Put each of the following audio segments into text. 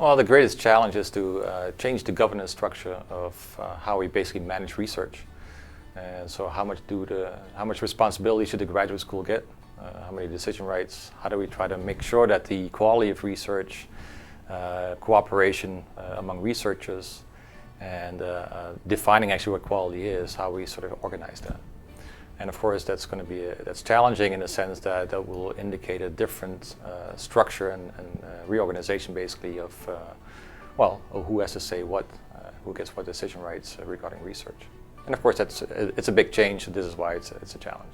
Well, the greatest challenge is to change the governance structure of how we basically manage research. And so how much responsibility should the graduate school get? How many decision rights? How do we try to make sure that the quality of research, cooperation among researchers, and defining actually what quality is, how we sort of organize that. And of course, that's going to be that's challenging in the sense that that will indicate a different structure and reorganization, basically, of who has to say what, who gets what decision rights regarding research. And of course, it's a big change. This is why it's a challenge.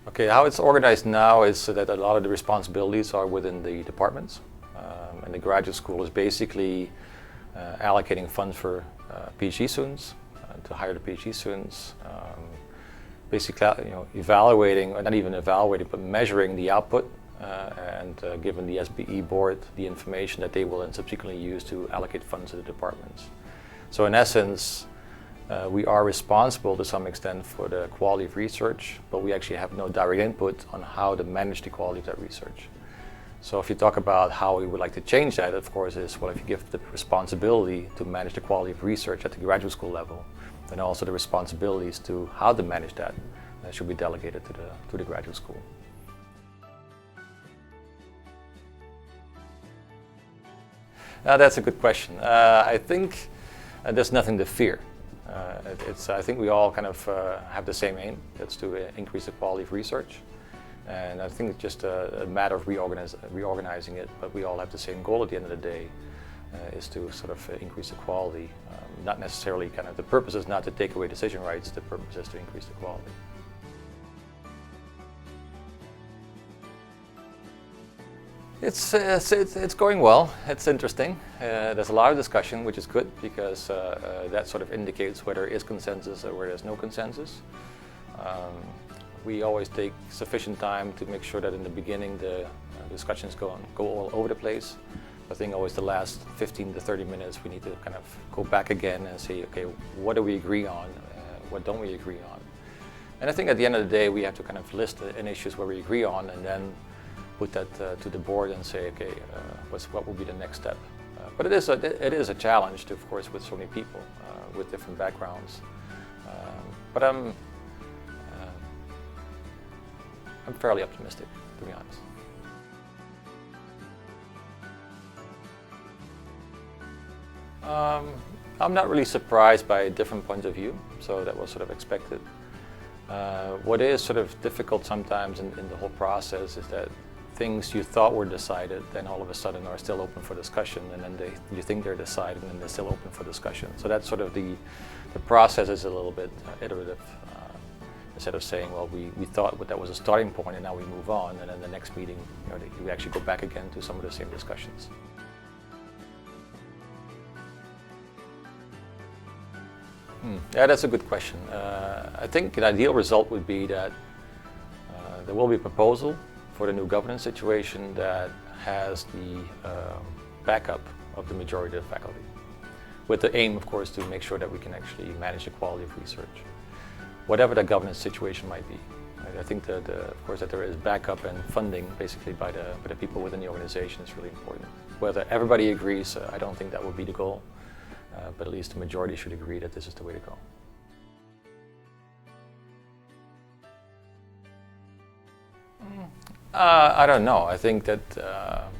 Okay, how it's organized now is so that a lot of the responsibilities are within the departments, and the graduate school is basically allocating funds for PhD students, to hire the PhD students, basically evaluating, or not even evaluating, but measuring the output and giving the GSBE board the information that they will then subsequently use to allocate funds to the departments. So in essence, we are responsible to some extent for the quality of research, but we actually have no direct input on how to manage the quality of that research. So if you talk about how we would like to change that, of course, is, well, if you give the responsibility to manage the quality of research at the graduate school level, then also the responsibilities to how to manage that should be delegated to the graduate school. Now, that's a good question. I think there's nothing to fear. I think we all kind of have the same aim. That's to increase the quality of research. And I think it's just a matter of reorganizing it, but we all have the same goal at the end of the day, is to sort of increase the quality. Not necessarily kind of, the purpose is not to take away decision rights, the purpose is to increase the quality. It's going well. It's interesting. There's a lot of discussion, which is good, because that sort of indicates whether there is consensus or where there's no consensus. We always take sufficient time to make sure that in the beginning the discussions go all over the place. I think always the last 15 to 30 minutes we need to kind of go back again and say, okay, what do we agree on? What don't we agree on? And I think at the end of the day we have to kind of list the issues where we agree on, and then put that to the board and say, okay, what will be the next step? But it is a challenge, to, of course, with so many people with different backgrounds. But I'm fairly optimistic, to be honest. I'm not really surprised by different points of view, so that was sort of expected. What is sort of difficult sometimes in the whole process is that things you thought were decided then all of a sudden are still open for discussion, and then you think they're decided and then they're still open for discussion. So that's sort of the process is a little bit iterative. Instead of saying, well, we thought that was a starting point and now we move on, and then the next meeting, we actually go back again to some of the same discussions. Yeah, that's a good question. I think an ideal result would be that there will be a proposal for the new governance situation that has the backup of the majority of the faculty, with the aim, of course, to make sure that we can actually manage the quality of research, whatever the governance situation might be. I think that, of course, that there is backup and funding basically by the people within the organization is really important. Whether everybody agrees, I don't think that would be the goal, but at least the majority should agree that this is the way to go. I don't know. I think that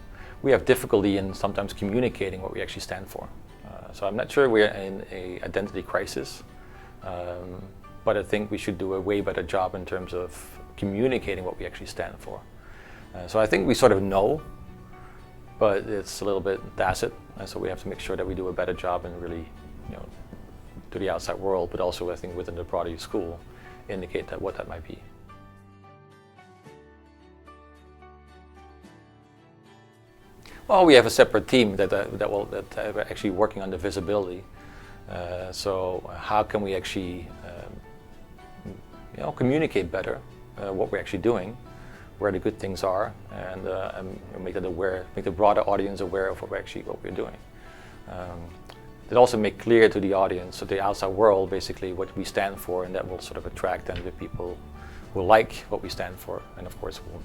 we have difficulty in sometimes communicating what we actually stand for. So I'm not sure we're in an identity crisis. But I think we should do a way better job in terms of communicating what we actually stand for. So I think we sort of know, but it's a little bit tacit, and so we have to make sure that we do a better job and really, to the outside world, but also I think within the broader school, indicate that what that might be. Well, we have a separate team that are actually working on the visibility. So how can we actually communicate better what we're actually doing, where the good things are, and make the broader audience aware of what we're doing. It also make clear to the audience, so the outside world, basically what we stand for, and that will sort of attract then the people who like what we stand for, and of course will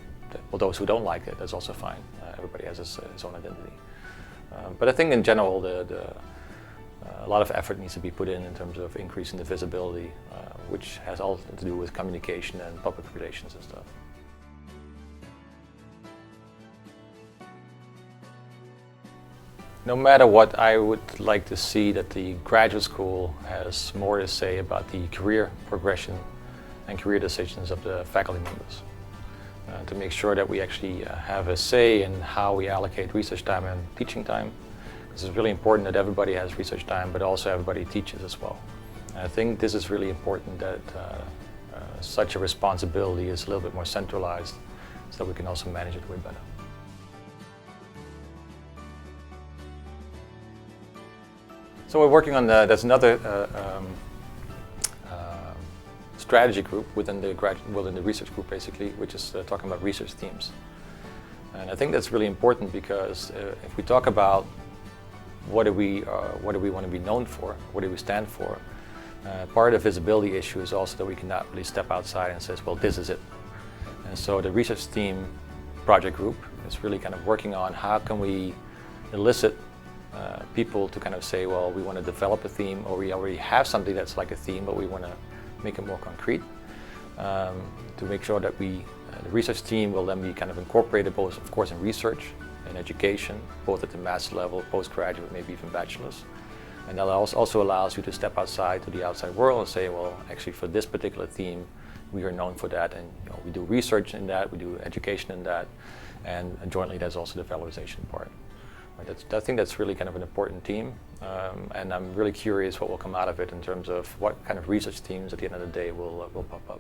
well, those who don't like it, that's also fine. Everybody has his own identity. But I think in general, a lot of effort needs to be put in terms of increasing the visibility, which has all to do with communication and public relations and stuff. No matter what, I would like to see that the graduate school has more to say about the career progression and career decisions of the faculty members. To make sure that we actually have a say in how we allocate research time and teaching time. Because it's really important that everybody has research time, but also everybody teaches as well. And I think this is really important that such a responsibility is a little bit more centralized so that we can also manage it way better. So we're working on there's another strategy group within the research group basically, which is talking about research themes. And I think that's really important because if we talk about what do we want to be known for, what do we stand for, part of the visibility issue is also that we cannot really step outside and say, well, this is it. And so the research theme project group is really kind of working on how can we elicit people to kind of say, well, we want to develop a theme, or we already have something that's like a theme, but we want to make it more concrete, to make sure that the research team will then be kind of incorporated both, of course, in research and education, both at the master level, postgraduate, maybe even bachelor's. And that also allows you to step outside to the outside world and say, well, actually for this particular theme, we are known for that, and we do research in that, we do education in that, and jointly there's also the valorization part. I think that's really kind of an important team, and I'm really curious what will come out of it in terms of what kind of research teams at the end of the day will pop up.